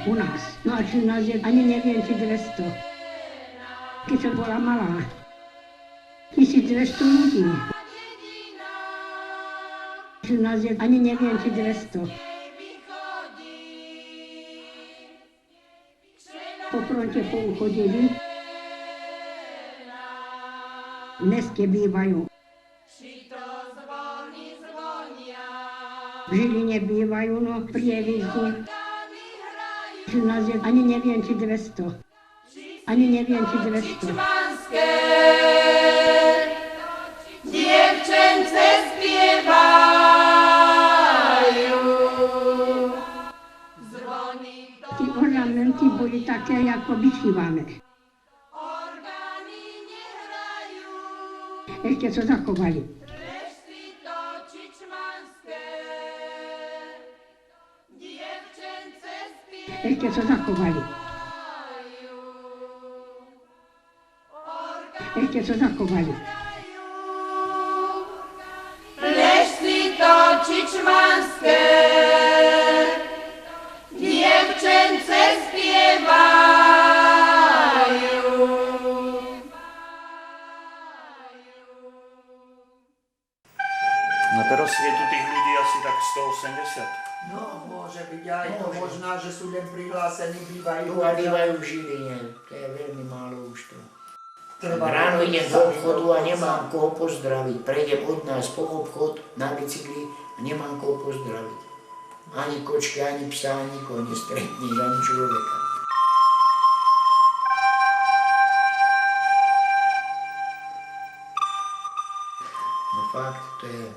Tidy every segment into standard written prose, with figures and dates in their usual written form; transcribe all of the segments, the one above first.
u nás. No a či u nás je, ani neviem, či 200. Keď som bola malá, 1200 ľudí. Či u nás je, ani neviem, či 200. Po fronte pouchodili. Dneske bývajú. V Žiline bývajú, no v Prievidzi. Či u nás je, ani neviem, či 200. Ani neviem, či 200. Dievčence spievajú. Tí ornamenty boli také, ako vyšívame. Ešte sa zachovali. Ešte sa zachovali. Ešte sa zachovali. Plešty to čičmanské, dievčence spievajú. No teraz je tu tých ľudí asi tak 180. No, môže byť aj to možná, že sú len prihlásení, bývajú. Tu a bývajú v Žiline, to je veľmi málo už to. Treba Ráno idem do obchodu a nemám koho pozdraviť. Prejdem od nás po obchod na bicykli a nemám koho pozdraviť. Ani kočky, ani psa, ani nikoho nestretneš, ani človeka. No fakt, to je...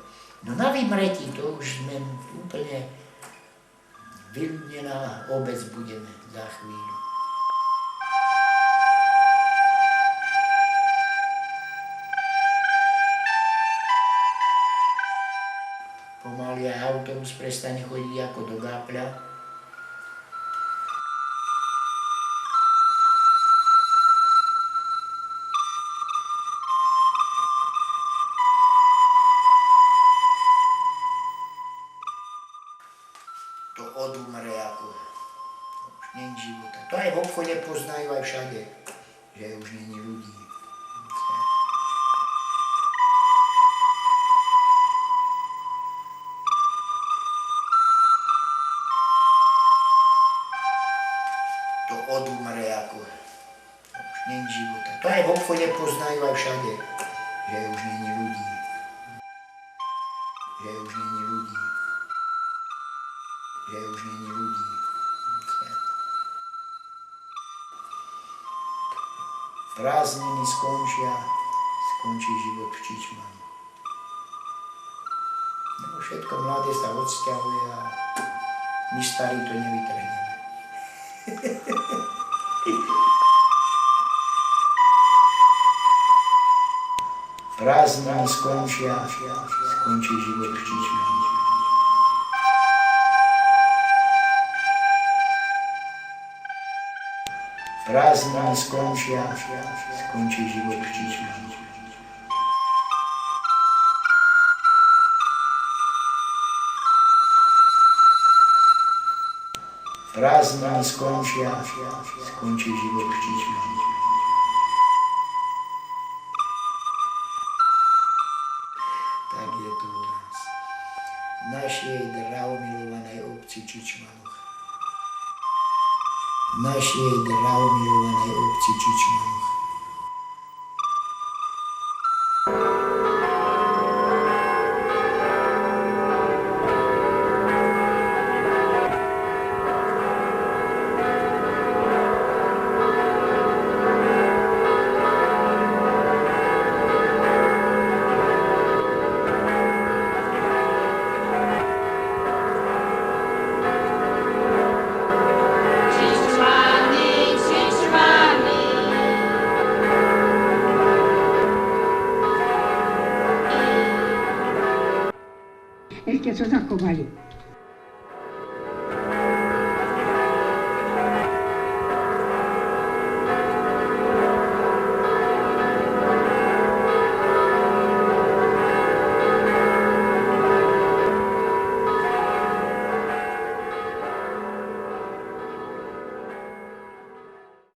No na Vymretí to už sme úplne... Vyľudnená obec budeme za chvíľu. Pomaly aj autobus prestane chodiť ako do Gápľa. To odumre ako, už nie je života. To aj v obchode poznajú aj všade, že už nie je ľudí. To odumre ako, už nie je života. To aj v obchode poznajú aj všade, že už nie je ľudí. Že už nie je ľudí. Že už nie je ľudí. Prázdniny skončia, skončí život v Čičmanu. Lebo všetko mladé sa odsťahuje a my starí to nevytrhneme. Prázdniny skončia, skončí život v Čičmanu. Prázdniny skončia, skončí život v Čičmanu. Prázdniny skončia, skončí život v Čičmanu. Tak je to u nás. V našej drahomilovanej obci Čičmanoch. V našej drahomilovanej obci Čičmanoch. Ešte sa zachovali.